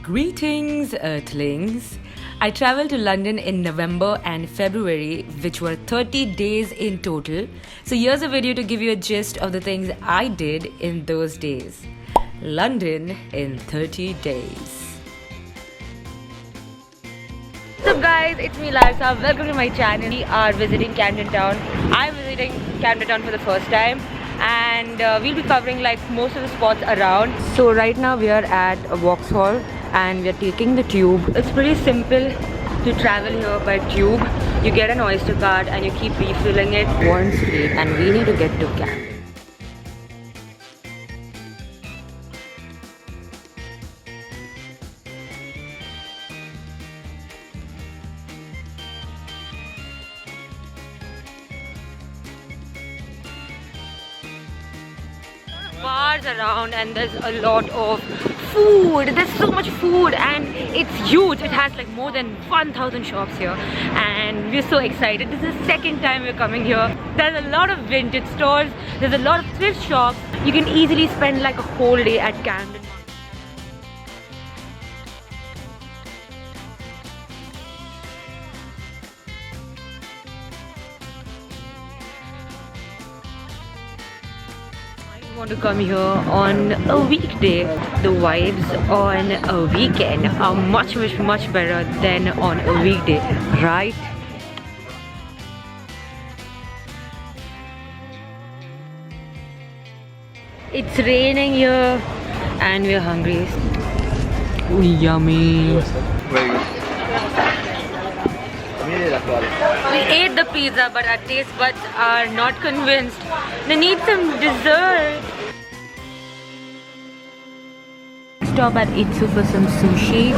Greetings, Earthlings. I travelled to London in November and February, which were 30 days in total. So here's a video to give you a gist of the things I did in those days. London in 30 days. What's up guys, it's me Larissa. Welcome to my channel. We are visiting Camden Town. I'm visiting Camden Town for the first time. And we'll be covering like most of the spots around. So right now we are at Vauxhall and we are taking the tube. It's pretty simple to travel here by tube. You get an Oyster card and you keep refilling it one straight, and we need to get to Camden. Bars around and there's a lot of food. There's so much food and it's huge. It has like more than 1,000 shops here and we're so excited. This is the second time we're coming here. There's a lot of vintage stores. There's a lot of thrift shops. You can easily spend like a whole day at Camden. Want to come here on a weekday. The vibes on a weekend are much better than on a weekday, right? It's raining here and we're hungry. Ooh, yummy. We ate the pizza, but our taste buds are not convinced. They need some dessert. Stop at Itsu for some sushi.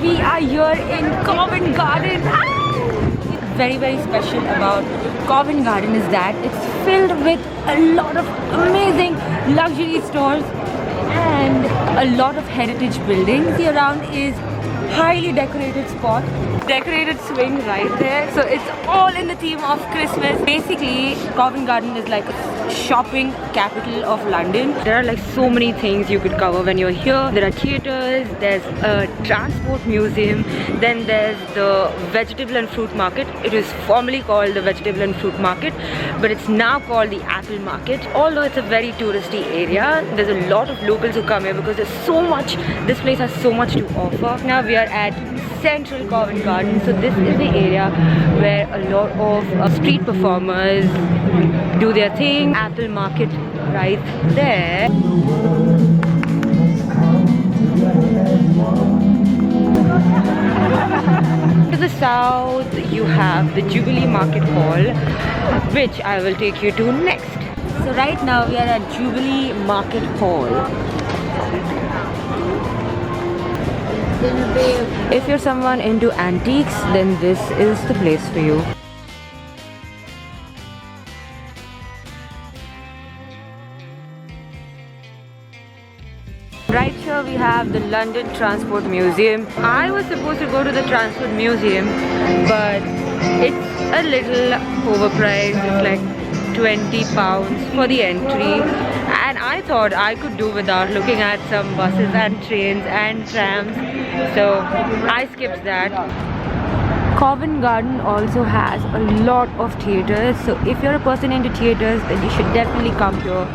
We are here in Covent Garden. Very special about Covent Garden is that it's filled with a lot of amazing luxury stores and a lot of heritage buildings. Around is highly decorated spot, decorated swing right there, so it's all in the theme of Christmas. Basically Covent Garden is like a shopping capital of London. There are like so many things you could cover when you're here. There are theatres, there's a transport museum, then there's the vegetable and fruit market. It was formerly called the vegetable and fruit market, but it's now called the apple market. Although it's a very touristy area, there's a lot of locals who come here because there's so much, this place has so much to offer. Now we are at Central Covent Garden, so this is the area where a lot of street performers do their thing. Apple market right there. To the south you have the Jubilee Market Hall, which I will take you to next. So right now we are at Jubilee Market Hall. If you're someone into antiques, then this is the place for you. Right here we have the London Transport Museum. I was supposed to go to the Transport Museum, but it's a little overpriced. It's like £20 for the entry, and I thought I could do without looking at some buses and trains and trams, so I skipped that. Covent Garden also has a lot of theatres, so if you're a person into theatres, then you should definitely come here.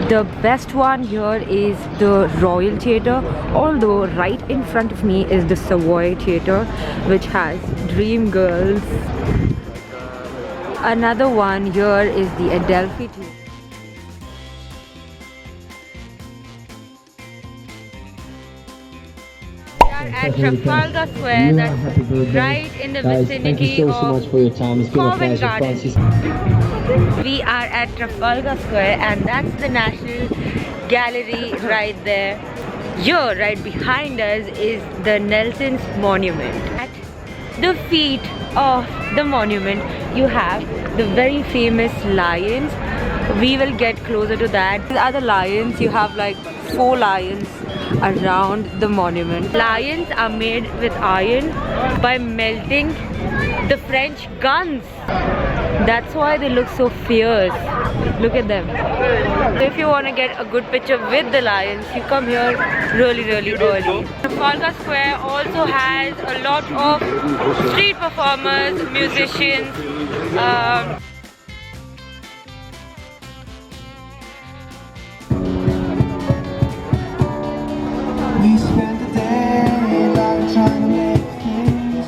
The best one here is the Royal Theatre, although right in front of me is the Savoy Theatre, which has Dream Girls. Another one here is the Adelphi Theatre. We are at Trafalgar Square, that's right in the vicinity of Covent Garden. We are at Trafalgar Square and that's the National Gallery right there. Here, right behind us, is the Nelson's Monument. At the feet of the monument, you have the very famous lions. We will get closer to that. These are the lions. You have like 4 lions around the monument. Lions are made with iron by melting the French guns. That's why they look so fierce. Look at them. So if you want to get a good picture with the lions, you come here really early. Trafalgar Square also has a lot of street performers, musicians. We spent the day like trying to make things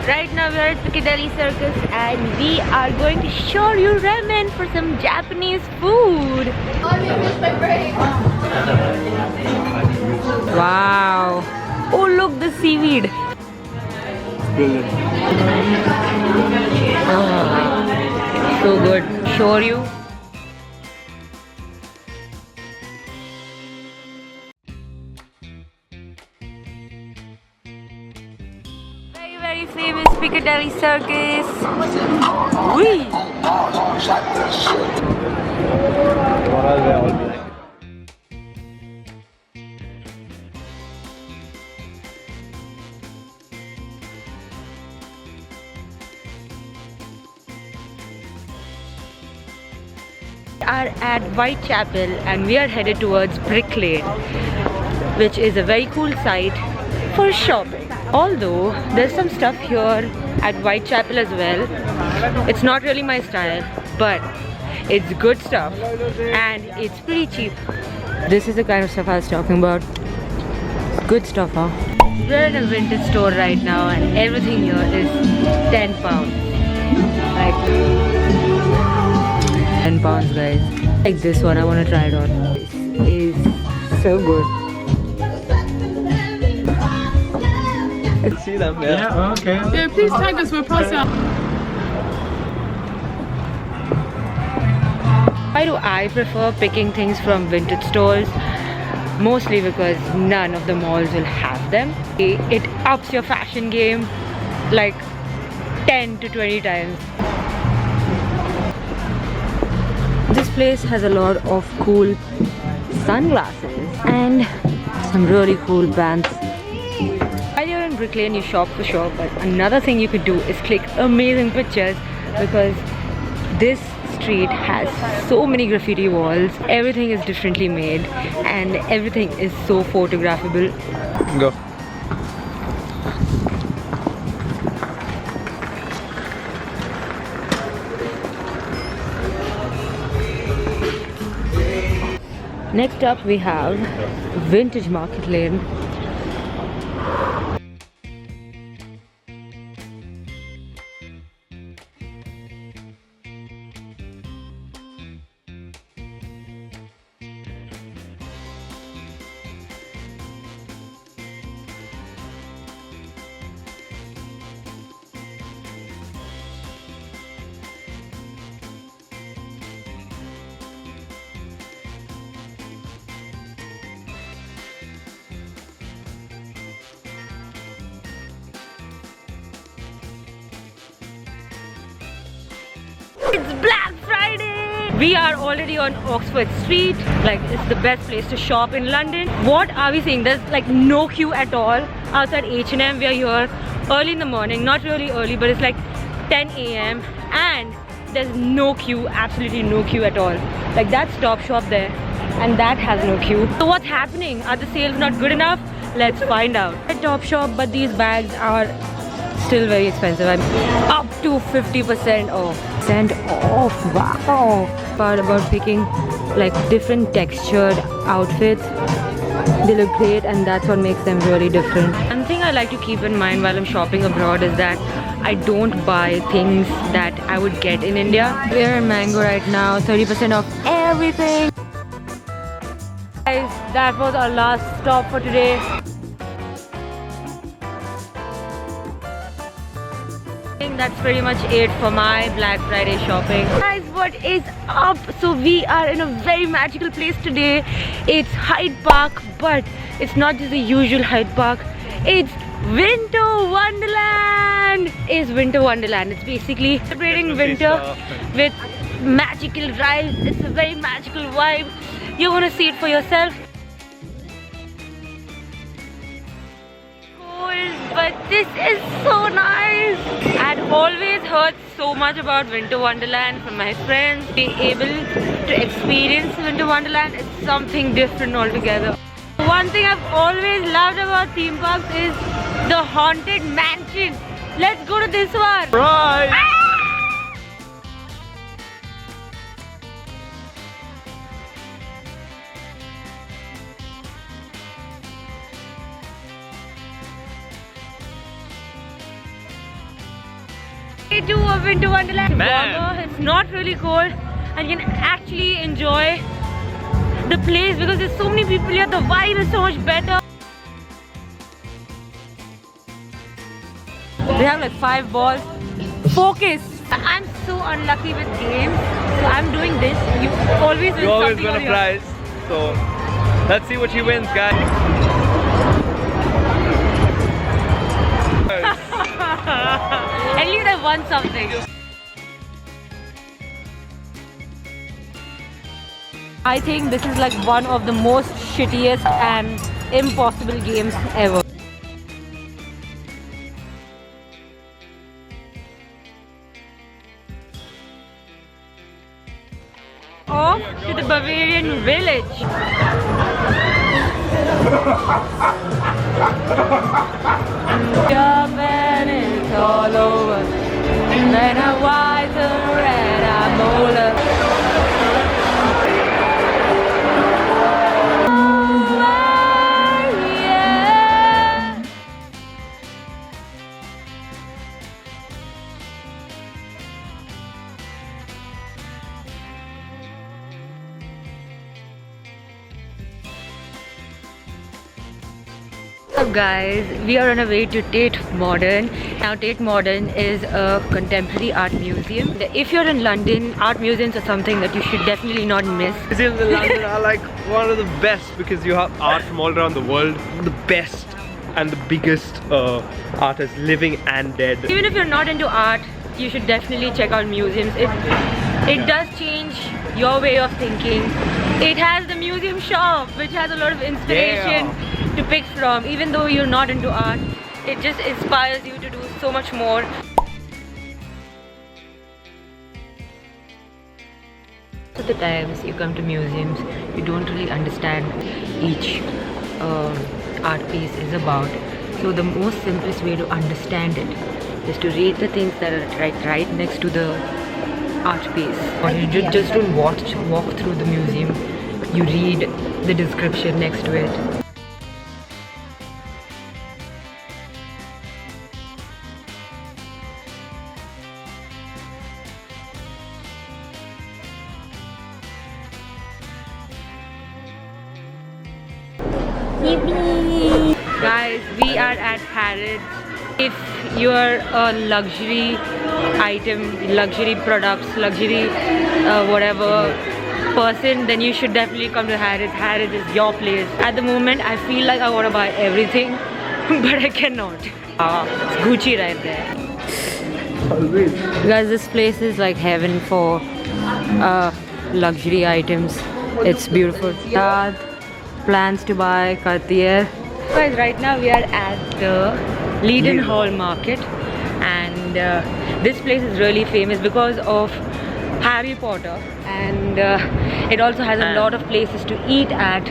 Right now we are at Piccadilly Circus and we are going to Shoryu Ramen for some Japanese food. Wow. Oh look, the seaweed. brilliant. So good. Shoryu. Very famous Piccadilly Circus. Whee! What are they all like? We are at Whitechapel and we are headed towards Brick Lane, which is a very cool site for shopping. Although there's some stuff here at Whitechapel as well. It's not really my style, but it's good stuff and it's pretty cheap. This is the kind of stuff I was talking about. Good stuff, huh? We're in a vintage store right now and everything here is £10. Like £10, guys. Like this one, I want to try it on. This is so good. See them, yeah. Okay. Yeah, please tag us, we'll pass out. Why do I prefer picking things from vintage stores? Mostly because none of the malls will have them. It ups your fashion game like 10 to 20 times. This place has a lot of cool sunglasses and some really cool brands. While you're in Brick Lane, you shop for sure, but another thing you could do is click amazing pictures because this street has so many graffiti walls. Everything is differently made and everything is so photographable. Go. Next up we have Vintage Market Lane. It's Black Friday! We are already on Oxford Street. Like, it's the best place to shop in London. What are we seeing? There's like no queue at all outside H&M. We are here early in the morning. Not really early, but it's like 10 AM and there's no queue, absolutely no queue at all. Like that Stop Shop there and that has no queue. So what's happening? Are the sales not good enough? Let's find out. At Top Shop, but these bags are still very expensive. I'm up to 50% off. Wow. Part about picking like different textured outfits. They look great and that's what makes them really different. One thing I like to keep in mind while I'm shopping abroad is that I don't buy things that I would get in India. We're in Mango right now, 30% off everything. Guys, that was our last stop for today. That's pretty much it for my Black Friday shopping. Guys, what is up? So we are in a very magical place today. It's Hyde Park, but it's not just the usual Hyde Park. It's Winter Wonderland. It's Winter Wonderland. It's basically celebrating winter with magical rides. It's a very magical vibe. You're gonna see it for yourself. But this is so nice. I'd always heard so much about Winter Wonderland from my friends. Being able to experience Winter Wonderland is something different altogether. One thing I've always loved about theme parks is the haunted mansion. Let's go to this one. Right. To a Winter Wonderland. Man. It's not really cold and you can actually enjoy the place because there's so many people here. The vibe is so much better. They have like 5 balls. Focus. I'm so unlucky with games, so I'm doing this. You always win. You always something win a on your- prize. So let's see what she wins, guys. At least I won something. I think this is like one of the most shittiest and impossible games ever. Off to the Bavarian village. Japan is all over. And I'm wiser and I'm older. Yeah. What's up guys, we are on our way to Tate Modern. Now Tate Modern is a contemporary art museum. If you're in London, art museums are something that you should definitely not miss. Museums in London are like one of the best because you have art from all around the world. The best and the biggest artists, living and dead. Even if you're not into art, you should definitely check out museums. It does change your way of thinking. It has the museum shop, which has a lot of inspiration to pick from. Even though you're not into art, it just inspires you to do so much more. Most of the times you come to museums, you don't really understand each art piece is about. So the most simplest way to understand it is to read the things that are right next to the art piece. Or you just don't walk through the museum, you read the description next to it. Guys, we are at Harrods. If you're a luxury item, luxury products, luxury whatever person, then you should definitely come to Harrods. Harrods is your place. At the moment, I feel like I want to buy everything, but I cannot. It's Gucci right there. Guys, this place is like heaven for luxury items. It's beautiful. Siddharth plans to buy Cartier. Guys, right now we are at the Leiden Hall Market, and this place is really famous because of Harry Potter, and it also has a lot of places to eat at.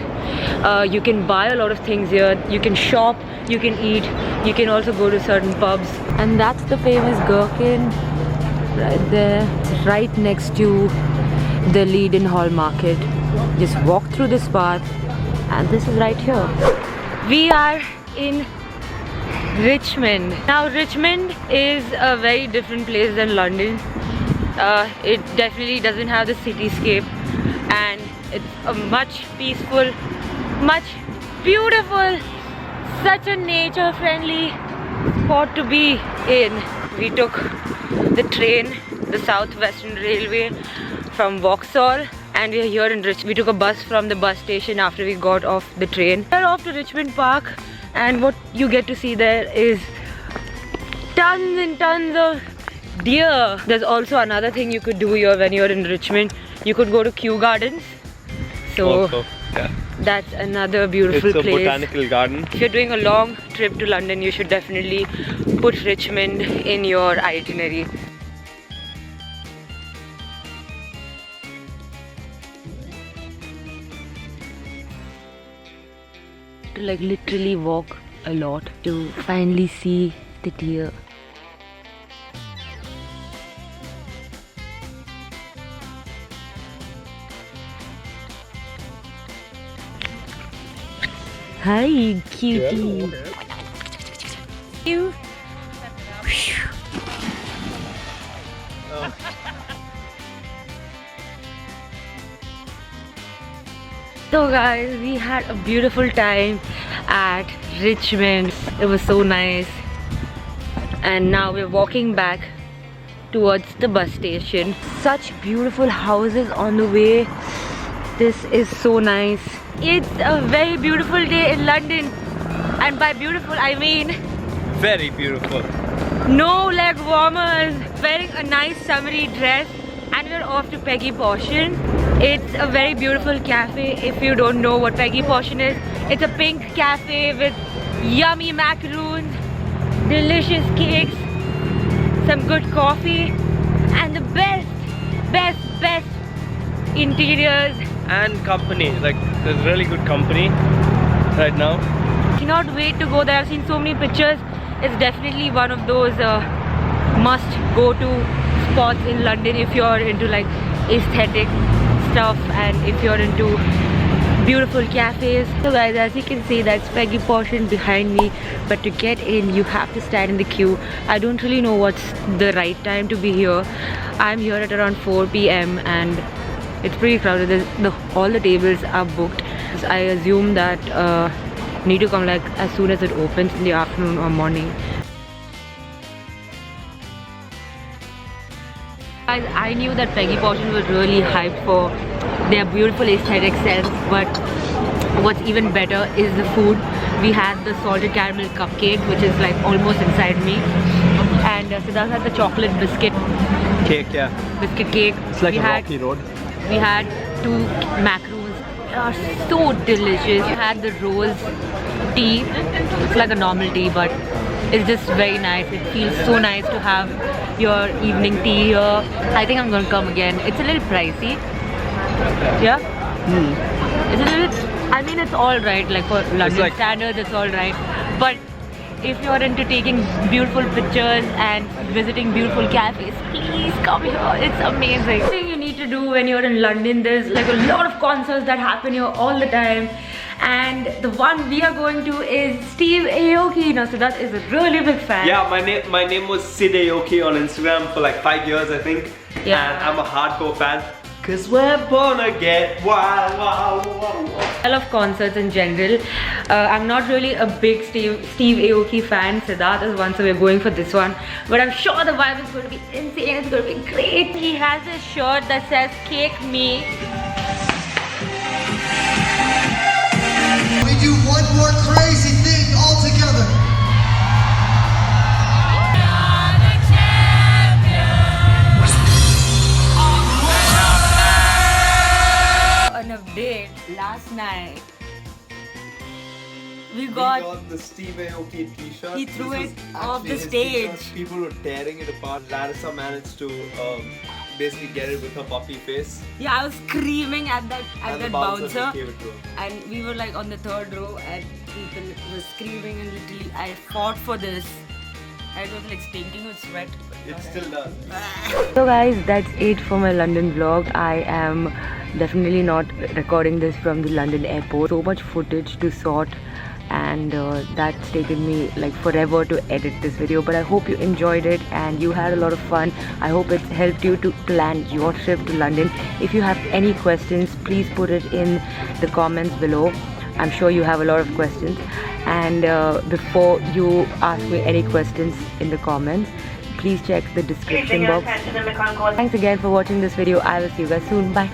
You can buy a lot of things here, you can shop, you can eat, you can also go to certain pubs. And that's the famous gherkin right there. It's right next to the Leiden Hall Market. Just walk through this path and this is right here. We are in Richmond. Now Richmond is a very different place than London. It definitely doesn't have the cityscape, and it's a much peaceful, much beautiful, such a nature-friendly spot to be in. We took the train, the South Western Railway from Vauxhall, and we are here in Richmond. We took a bus from the bus station after we got off the train. We're off to Richmond Park, and what you get to see there is tons and tons of deer. There's also another thing you could do here when you're in Richmond. You could go to Kew Gardens, So also. Yeah. that's another beautiful It's a place. botanical garden. If you're doing a long trip to London, you should definitely put Richmond in your itinerary. To like literally walk a lot to finally see the deer. Hi, cutie. You. So guys, we had a beautiful time at Richmond. It was so nice. And now we're walking back towards the bus station. Such beautiful houses on the way. This is so nice. It's a very beautiful day in London. And by beautiful, I mean Very beautiful. no leg warmers. Wearing a nice summery dress. And we're off to Peggy Portion. It's a very beautiful cafe. If you don't know what Peggy Portion is, it's a pink cafe with yummy macaroons, delicious cakes, some good coffee, and the best interiors. And company. Like, there's really good company right now. Cannot wait to go there. I've seen so many pictures. It's definitely one of those must go to spots in London if you're into like aesthetic stuff and if you're into beautiful cafes. So guys, as you can see, that's Peggy Portion behind me, but to get in you have to stand in the queue. I don't really know what's the right time to be here. I'm here at around 4 PM and it's pretty crowded. All the tables are booked. So I assume that need to come like as soon as it opens in the afternoon or morning. Guys, I knew that Peggy Portion was really hyped for their beautiful aesthetic sense, but what's even better is the food. We had the salted caramel cupcake, which is like almost inside me, and Siddharth had the chocolate biscuit Cake, yeah. biscuit cake. It's like we a had, rocky road. We had 2 macaroons. They are so delicious. We had the rose tea. It's like a normal tea, but it's just very nice. It feels so nice to have your evening tea here. I think I'm gonna come again. It's a little pricey. Yeah? It's a little, I mean, it's alright, like for London like- standards, it's alright. But if you're into taking beautiful pictures and visiting beautiful cafes, please come here. It's amazing. The thing you need to do when you're in London, there's like a lot of concerts that happen here all the time. And the one we are going to is Steve Aoki. Now, so that is a really big fan. Yeah, my name was Sid Aoki on Instagram for like 5 years, I think. Yeah. And I'm a hardcore fan. Cause we're gonna get wild, wild, wild, wild. I love concerts in general. I'm not really a big Steve Aoki fan. Siddharth is one, so we're going for this one. But I'm sure the vibe is going to be insane. It's going to be great. He has a shirt that says "Cake Me." We do one more crazy thing all together. On a date last night, we We got got the Steve Aoki t-shirt. He threw This it was off actually the his stage. t-shirt. People were tearing it apart. Larissa managed to basically get it with her puppy face. yeah, I was screaming at that And the bouncer. just gave it to her. And we were like on the 3rd row and people were screaming and literally I fought for this. I was like stinking with sweat. It still does. So guys, that's it for my London vlog. I am definitely not recording this from the London airport. So much footage to sort and that's taken me like forever to edit this video, but I hope you enjoyed it and you had a lot of fun. I hope it's helped you to plan your trip to London. If you have any questions, please put it in the comments below. I'm sure you have a lot of questions, and before you ask me any questions in the comments, please check the description box. Thanks again for watching this video. I will see you guys soon. Bye.